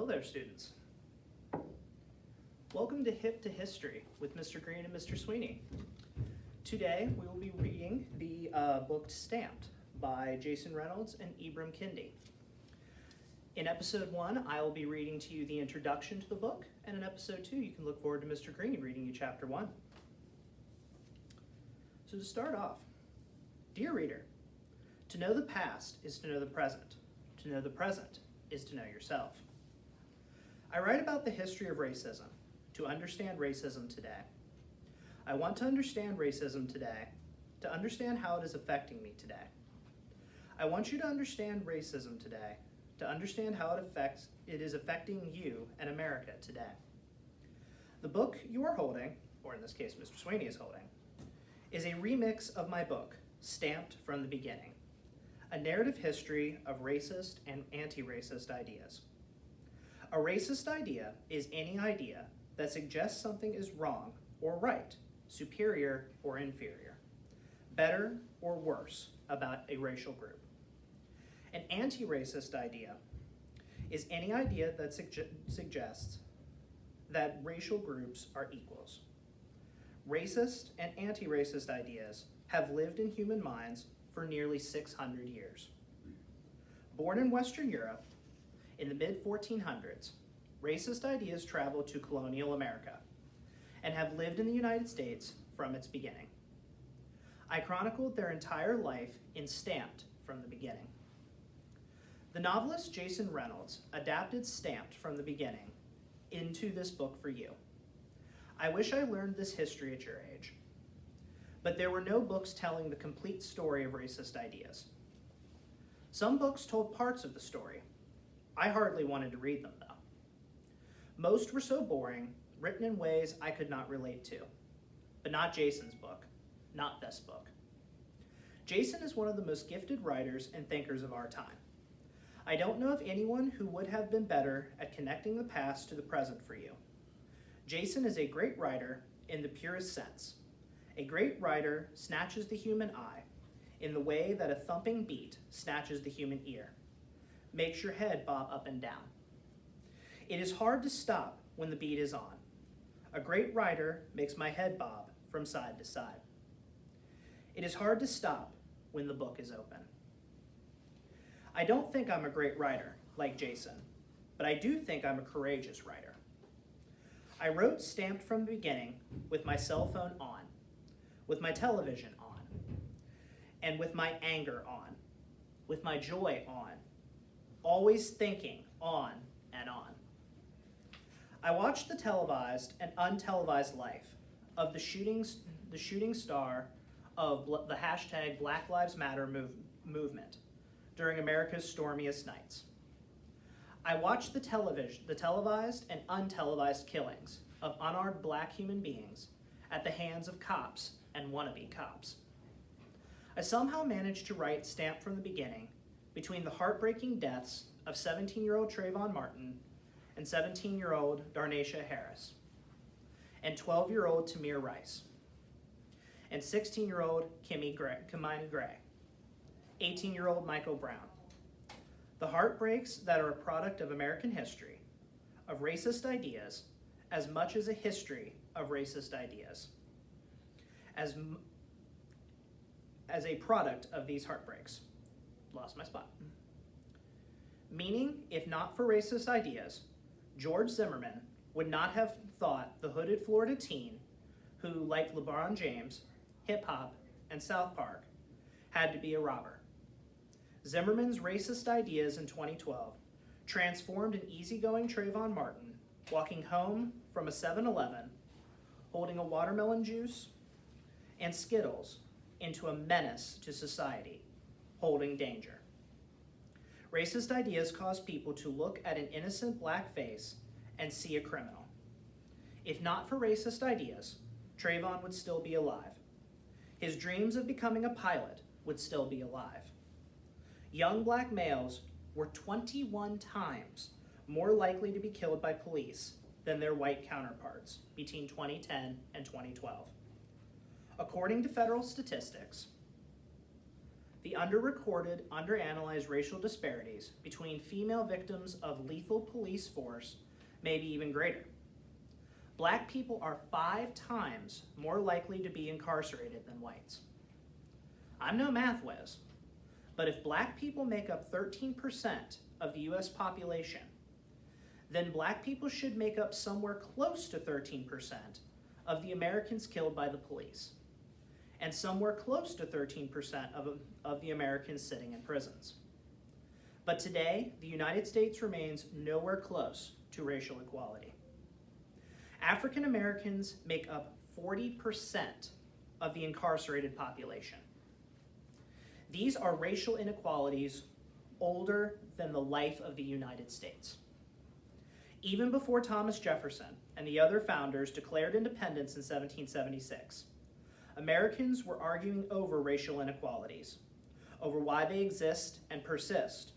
Hello there, students. Welcome to Hip to History with Mr. Green and Mr. Sweeney. Today we will be reading the book Stamped by Jason Reynolds and Ibram Kendi. In episode 1, I will be reading to you the introduction to the book, and in episode 2, you can look forward to Mr. Green reading you chapter 1. So to start off, dear reader, to know the past is to know the present. To know the present is to know yourself. I write about the history of racism to understand racism today. I want to understand racism today to understand how it is affecting me today. I want you to understand racism today to understand how it is affecting you and America today. The book you are holding, or in this case Mr. Sweeney is holding, is a remix of my book, Stamped from the Beginning, a narrative history of racist and anti-racist ideas. A racist idea is any idea that suggests something is wrong or right, superior or inferior, better or worse about a racial group. An anti-racist idea is any idea that suggests that racial groups are equals. Racist and anti-racist ideas have lived in human minds for nearly 600 years. Born in Western Europe in the mid-1400s, racist ideas traveled to colonial America and have lived in the United States from its beginning. I chronicled their entire life in Stamped from the Beginning. The novelist Jason Reynolds adapted Stamped from the Beginning into this book for you. I wish I learned this history at your age. But there were no books telling the complete story of racist ideas. Some books told parts of the story. I hardly wanted to read them, though. Most were so boring, written in ways I could not relate to. But not Jason's book, not this book. Jason is one of the most gifted writers and thinkers of our time. I don't know of anyone who would have been better at connecting the past to the present for you. Jason is a great writer in the purest sense. A great writer snatches the human eye in the way that a thumping beat snatches the human ear, makes your head bob up and down. It is hard to stop when the beat is on. A great writer makes my head bob from side to side. It is hard to stop when the book is open. I don't think I'm a great writer like Jason, but I do think I'm a courageous writer. I wrote Stamped from the Beginning with my cell phone on, with my television on, and with my anger on, with my joy on, always thinking on and on. I watched the televised and untelevised life of the shooting star of the hashtag Black Lives Matter movement during America's stormiest nights. I watched the televised and untelevised killings of unarmed black human beings at the hands of cops and wannabe cops. I somehow managed to write Stamped from the Beginning between the heartbreaking deaths of 17-year-old Trayvon Martin and 17-year-old Darnasha Harris, and 12-year-old Tamir Rice, and 16-year-old Kimani Gray, 18-year-old Michael Brown. The heartbreaks that are a product of American history, of racist ideas, as much as a history of racist ideas. As a product of these heartbreaks. Lost my spot. Meaning, if not for racist ideas, George Zimmerman would not have thought the hooded Florida teen who, like LeBron James, hip-hop, and South Park, had to be a robber. Zimmerman's racist ideas in 2012 transformed an easygoing Trayvon Martin walking home from a 7-Eleven, holding a watermelon juice and Skittles into a menace to society, holding danger. Racist ideas cause people to look at an innocent black face and see a criminal. If not for racist ideas, Trayvon would still be alive. His dreams of becoming a pilot would still be alive. Young black males were 21 times more likely to be killed by police than their white counterparts between 2010 and 2012. According to federal statistics, the the underrecorded, underanalyzed racial disparities between female victims of lethal police force may be even greater. Black people are 5 times more likely to be incarcerated than whites. I'm no math whiz, but if black people make up 13% of the US population, then black people should make up somewhere close to 13% of the Americans killed by the police, and somewhere close to 13% of the Americans sitting in prisons. But today, the United States remains nowhere close to racial equality. African Americans make up 40% of the incarcerated population. These are racial inequalities older than the life of the United States. Even before Thomas Jefferson and the other founders declared independence in 1776, Americans were arguing over racial inequalities, over why they exist and persist,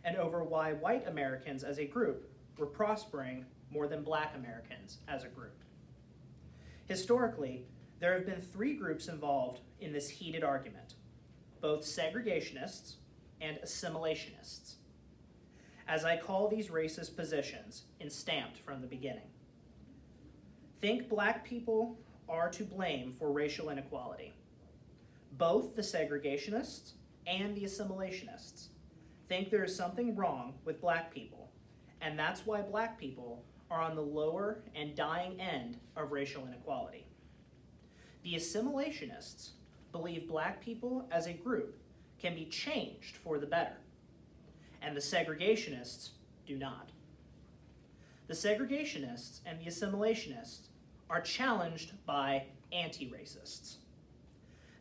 and over why white Americans as a group were prospering more than black Americans as a group. Historically, there have been 3 groups involved in this heated argument, both segregationists and assimilationists, as I call these racist positions in Stamped from the Beginning. Think black people are to blame for racial inequality. Both the segregationists and the assimilationists think there is something wrong with black people, and that's why black people are on the lower and dying end of racial inequality. The assimilationists believe black people as a group can be changed for the better, and the segregationists do not. The segregationists and the assimilationists are challenged by anti-racists.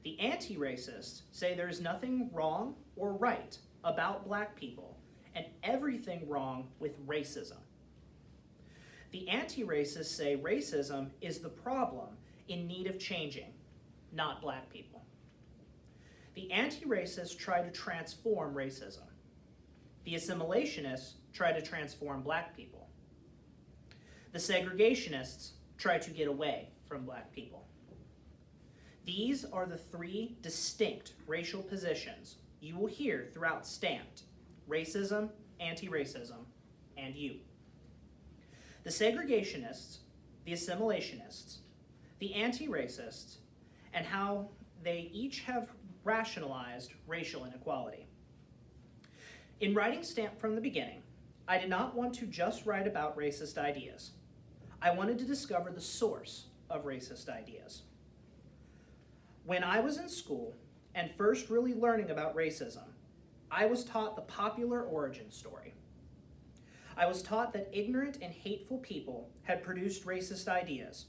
The anti-racists say there is nothing wrong or right about black people and everything wrong with racism. The anti-racists say racism is the problem in need of changing, not black people. The anti-racists try to transform racism. The assimilationists try to transform black people. The segregationists try to get away from black people. These are the 3 distinct racial positions you will hear throughout Stamped: racism, anti-racism, and you. The segregationists, the assimilationists, the anti-racists, and how they each have rationalized racial inequality. In writing Stamped from the Beginning, I did not want to just write about racist ideas. I wanted to discover the source of racist ideas. When I was in school and first really learning about racism, I was taught the popular origin story. I was taught that ignorant and hateful people had produced racist ideas,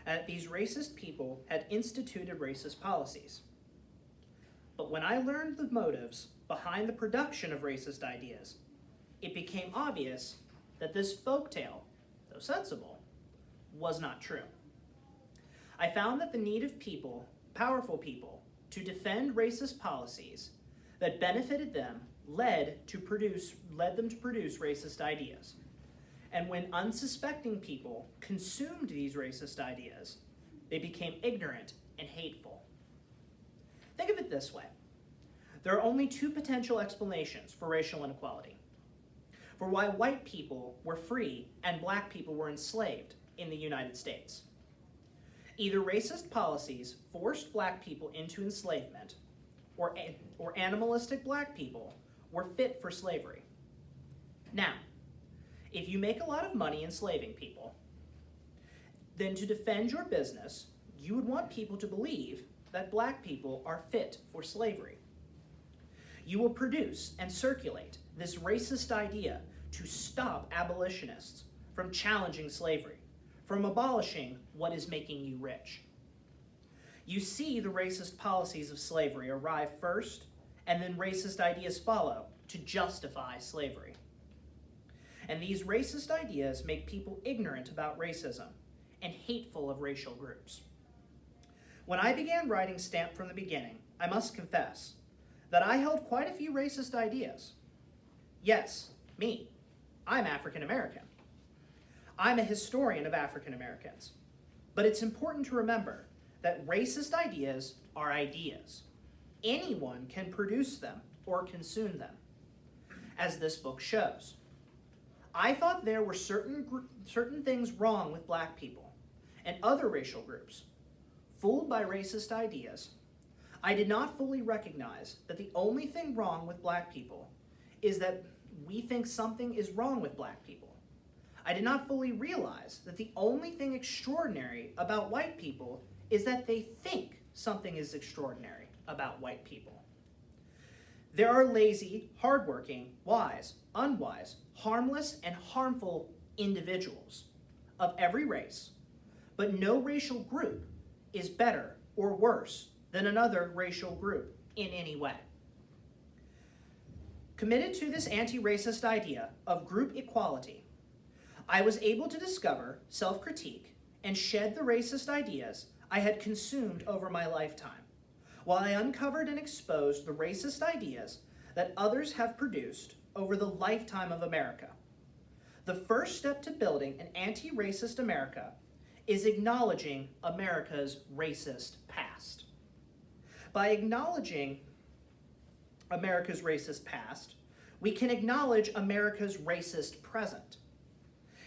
and that these racist people had instituted racist policies. But when I learned the motives behind the production of racist ideas, it became obvious that this folktale, though sensible, was not true. I found that the need of people, powerful people, to defend racist policies that benefited them led them to produce racist ideas. And when unsuspecting people consumed these racist ideas, they became ignorant and hateful. Think of it this way. There are only 2 potential explanations for racial inequality: for why white people were free and black people were enslaved in the United States. Either racist policies forced black people into enslavement, or animalistic black people were fit for slavery. Now, if you make a lot of money enslaving people, then to defend your business, you would want people to believe that black people are fit for slavery. You will produce and circulate this racist idea to stop abolitionists from challenging slavery, from abolishing what is making you rich. You see the racist policies of slavery arrive first, and then racist ideas follow to justify slavery. And these racist ideas make people ignorant about racism and hateful of racial groups. When I began writing Stamped from the Beginning, I must confess that I held quite a few racist ideas. Yes, me. I'm African American. I'm a historian of African Americans. But it's important to remember that racist ideas are ideas. anyone can produce them or consume them, as this book shows. I thought there were certain things wrong with black people and other racial groups. Fooled by racist ideas, I did not fully recognize that the only thing wrong with black people is that we think something is wrong with black people. I did not fully realize that the only thing extraordinary about white people is that they think something is extraordinary about white people. There are lazy, hardworking, wise, unwise, harmless, and harmful individuals of every race, but no racial group is better or worse than another racial group in any way. Committed to this anti-racist idea of group equality, I was able to discover self-critique and shed the racist ideas I had consumed over my lifetime, while I uncovered and exposed the racist ideas that others have produced over the lifetime of America. The first step to building an anti-racist America is acknowledging America's racist past. By acknowledging America's racist past, we can acknowledge America's racist present.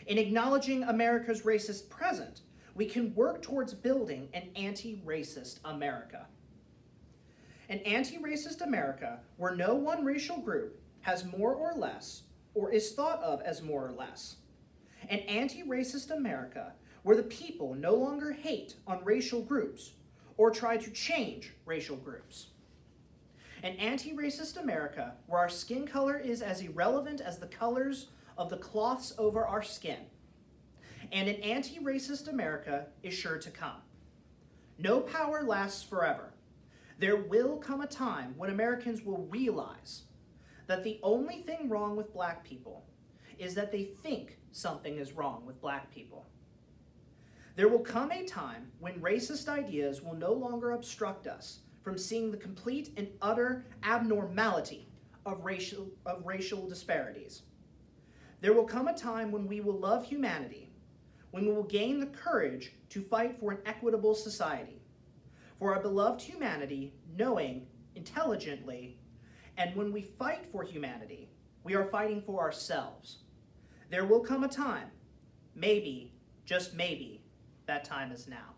In acknowledging America's racist present, we can work towards building an anti-racist America. An anti-racist America where no one racial group has more or less, or is thought of as more or less. An anti-racist America where the people no longer hate on racial groups or try to change racial groups. An anti-racist America where our skin color is as irrelevant as the colors of the cloths over our skin. And an anti-racist America is sure to come. No power lasts forever. There will come a time when Americans will realize that the only thing wrong with black people is that they think something is wrong with black people. There will come a time when racist ideas will no longer obstruct us from seeing the complete and utter abnormality of racial disparities. There will come a time when we will love humanity, when we will gain the courage to fight for an equitable society, for our beloved humanity, knowing intelligently, and when we fight for humanity, we are fighting for ourselves. There will come a time, maybe, just maybe, that time is now.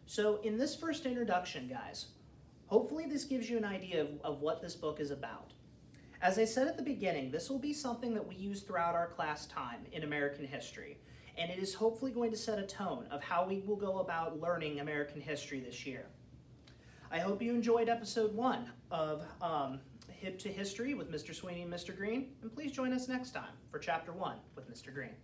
So in this first introduction, guys, hopefully this gives you an idea of what this book is about. As I said at the beginning, this will be something that we use throughout our class time in American history, and it is hopefully going to set a tone of how we will go about learning American history this year. I hope you enjoyed episode 1 of Hip to History with Mr. Sweeney and Mr. Green, and please join us next time for chapter 1 with Mr. Green.